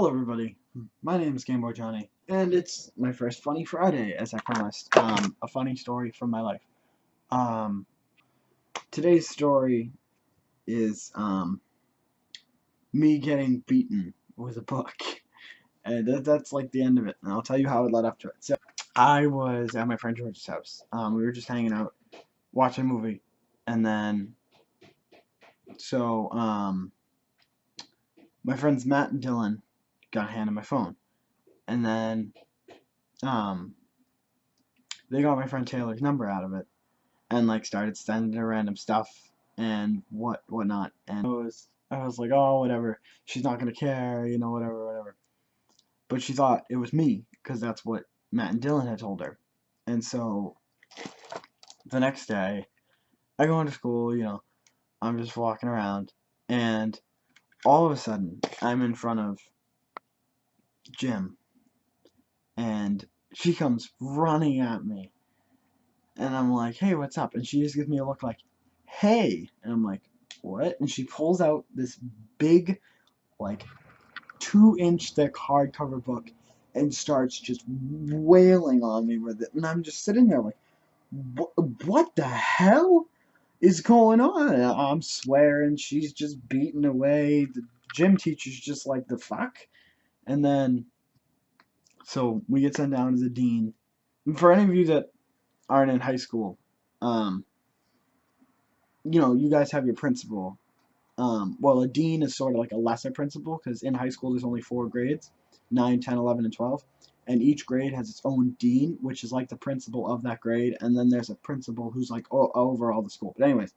Hello everybody, my name is Gameboy Johnny, and it's my first Funny Friday, as I promised. A funny story from my life. Um, Today's story is, me getting beaten with a book. And that's like the end of it, and I'll tell you how it led up to it. So, I was at my friend George's house. We were just hanging out, watching a movie, and then, so, my friends Matt and Dylan got a hand on my phone. And then, um, they got my friend Taylor's number out of it and like started sending her random stuff and whatnot. And I was like, oh, whatever. She's not gonna care, whatever. But she thought it was me because that's what Matt and Dylan had told her. And so the next day, I go into school. I'm just walking around, and all of a sudden, I'm in front of Jim, and she comes running at me, and I'm like, hey, what's up? And she just gives me a look like, hey. And I'm like, what? And she pulls out this big, like, 2-inch thick hardcover book and starts just wailing on me with it. And I'm just sitting there like, what the hell is going on? I'm swearing. She's just beating away. The gym teacher's just like, the fuck? And then, so we get sent down to the dean. And for any of you that aren't in high school, um, you guys have your principal. Well, a dean is sort of like a lesser principal because in high school there's only 4 grades, 9, 10, 11, and 12. And each grade has its own dean, which is like the principal of that grade. And then there's a principal who's like over all the school. But anyways,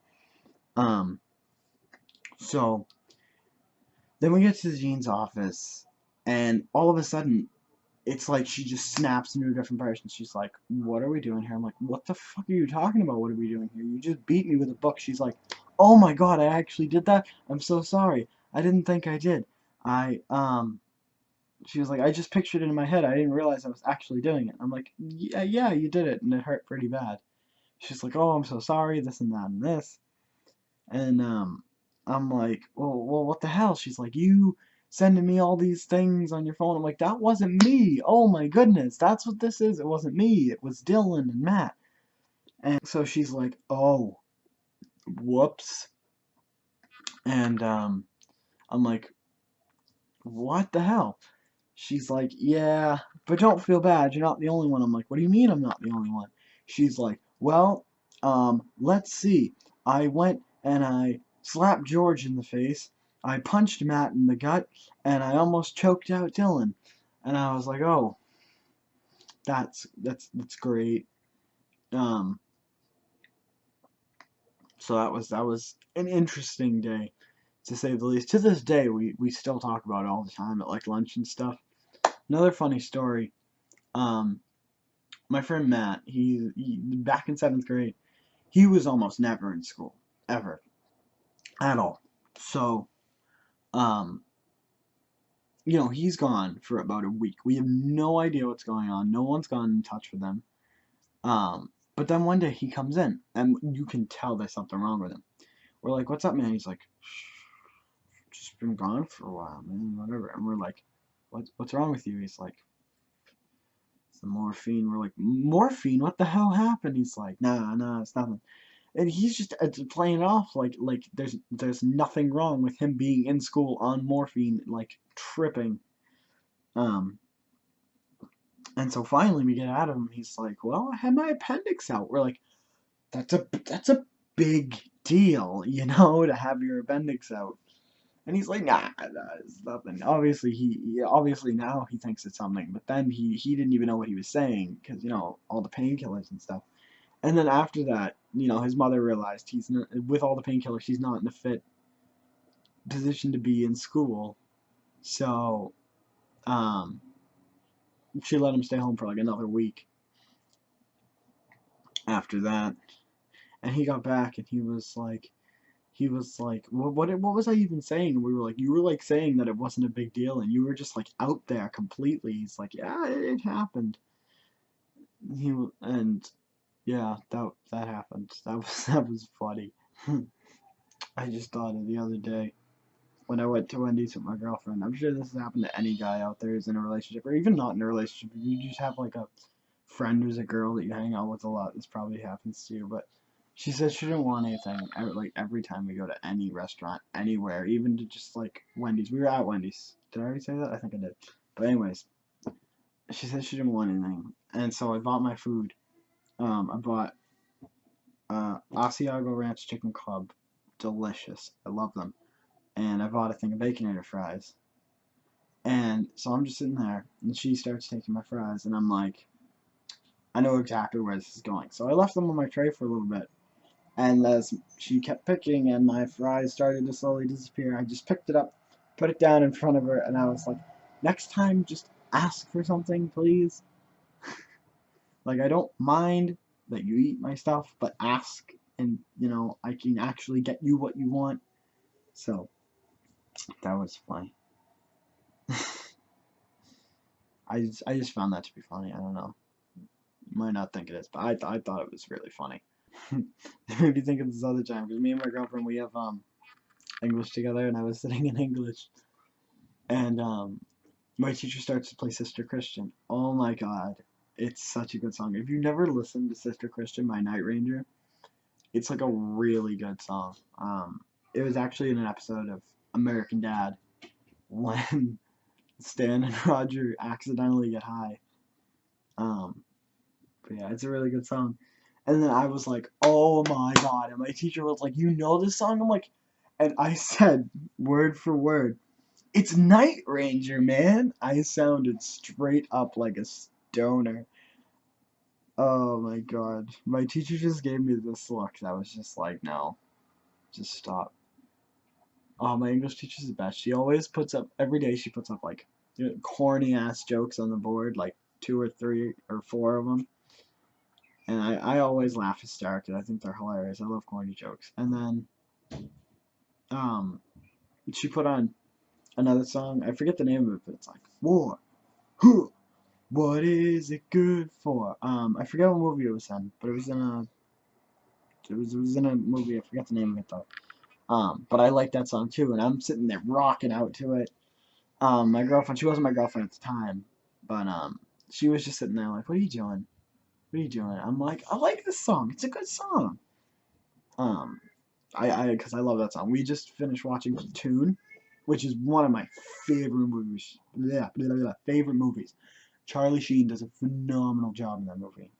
um, so then we get to the dean's office, and all of a sudden, it's like she just snaps into a different person. She's like, what are we doing here? I'm like, what the fuck are you talking about? What are we doing here? You just beat me with a book. She's like, oh my god, I actually did that? I'm so sorry. I didn't think I did. She was like, I just pictured it in my head. I didn't realize I was actually doing it. I'm like, yeah, you did it, and it hurt pretty bad. She's like, oh, I'm so sorry, this and that and this. And I'm like, well, what the hell? She's like, you sending me all these things on your phone. I'm like, that wasn't me. Oh my goodness, that's what this is. It wasn't me. It was Dylan and Matt. And so she's like, oh, whoops. And I'm like, what the hell? She's like, yeah, but don't feel bad. You're not the only one. I'm like, what do you mean I'm not the only one? She's like, well, let's see. I went and I slapped George in the face. I punched Matt in the gut, and I almost choked out Dylan. And I was like, oh, that's great. Um, so that was an interesting day, to say the least. To this day, we still talk about it all the time at like lunch and stuff. Another funny story. Um, my friend Matt, he back in 7th grade, he was almost never in school, ever, at all. So, um, he's gone for about a week. We have no idea what's going on. No one's gone in touch with him. But then one day he comes in, and you can tell there's something wrong with him. We're like, "What's up, man?" He's like, "Just been gone for a while, man. Whatever." And we're like, "What's wrong with you?" He's like, "The morphine." We're like, "Morphine? What the hell happened?" He's like, Nah, it's nothing." And he's just playing it off like there's nothing wrong with him being in school on morphine, like tripping. Um, and so finally we get out of him. He's like, "Well, I had my appendix out." We're like, "That's a big deal, to have your appendix out." And he's like, nah, it's nothing. Obviously, obviously now he thinks it's something, but then he didn't even know what he was saying because all the painkillers and stuff. And then after that, his mother realized he's not, with all the painkillers, he's not in a fit position to be in school. So, um, she let him stay home for like another week after that. And he got back and he was like, what was I even saying? And we were like, you were like saying that it wasn't a big deal, and you were just like out there completely. He's like, yeah, it happened. And yeah, that happened. That was funny. I just thought of the other day. when I went to Wendy's with my girlfriend. I'm sure this has happened to any guy out there who's in a relationship, or even not in a relationship. You just have like a friend who's a girl that you hang out with a lot. This probably happens to you, but she said she didn't want anything. Like every time we go to any restaurant, anywhere, even to just like Wendy's. We were at Wendy's. Did I already say that? I think I did. But anyways, she said she didn't want anything, and so I bought my food. I bought Asiago Ranch Chicken Club, delicious. I love them. And I bought a thing of Baconator fries. And so I'm just sitting there, and she starts taking my fries, and I'm like, I know exactly where this is going. So I left them on my tray for a little bit. And as she kept picking and my fries started to slowly disappear, I just picked it up, put it down in front of her, and I was like, next time, just ask for something, please. Like, I don't mind that you eat my stuff, but ask, and, you know, I can actually get you what you want. So, that was funny. I just found that to be funny. I don't know. You might not think it is, but I thought it was really funny. It made me think of this other time, because me and my girlfriend, we have English together, and I was sitting in English, and my teacher starts to play Sister Christian. Oh my god, it's such a good song. If you never listened to Sister Christian by Night Ranger, it's like a really good song. It was actually in an episode of American Dad when Stan and Roger accidentally get high. But yeah, it's a really good song. And then I was like, oh my god. And my teacher was like, you know this song? I'm like, and I said, word for word, it's Night Ranger, man. I sounded straight up like a stoner. Oh my god. My teacher just gave me this look that was just like, no, just stop. Oh, my English teacher's the best. She always puts up, every day she puts up like corny ass jokes on the board, like 2 or 3 or 4 of them. And I always laugh hysterically. I think they're hilarious. I love corny jokes. And then, she put on another song. I forget the name of it, but it's like, war, huh, what is it good for? I forget what movie it was in, but it was in a, it was in a movie. I forget the name of it though. But I like that song too, and I'm sitting there rocking out to it. My girlfriend, she wasn't my girlfriend at the time, but she was just sitting there like, what are you doing? What are you doing? I'm like, I like this song. It's a good song. Because I love that song. We just finished watching Platoon, which is one of my favorite movies. Favorite movies. Charlie Sheen does a phenomenal job in that movie.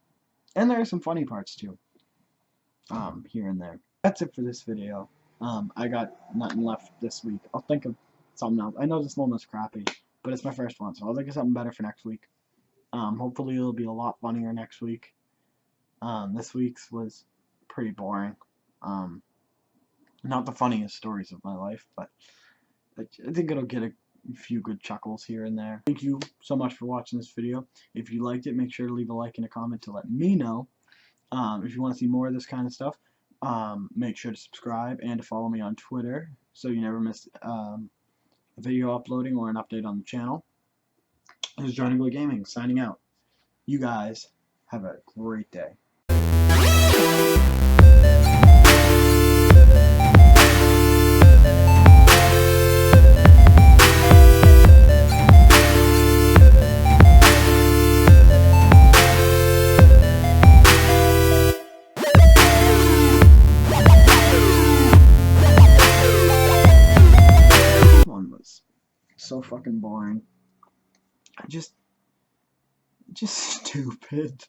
And there are some funny parts too. Here and there. That's it for this video. I got nothing left this week. I'll think of something else. I know this one was crappy, but it's my first one, so I'll think of something better for next week. Hopefully it'll be a lot funnier next week. This week's was pretty boring. Not the funniest stories of my life, but I think it'll get a few good chuckles here and there. Thank you so much for watching this video. If you liked it, make sure to leave a like and a comment to let me know. If you want to see more of this kind of stuff, make sure to subscribe and to follow me on Twitter so you never miss a video uploading or an update on the channel. This is Johnny Boy Gaming, signing out. You guys have a great day. One was so fucking boring. Just stupid.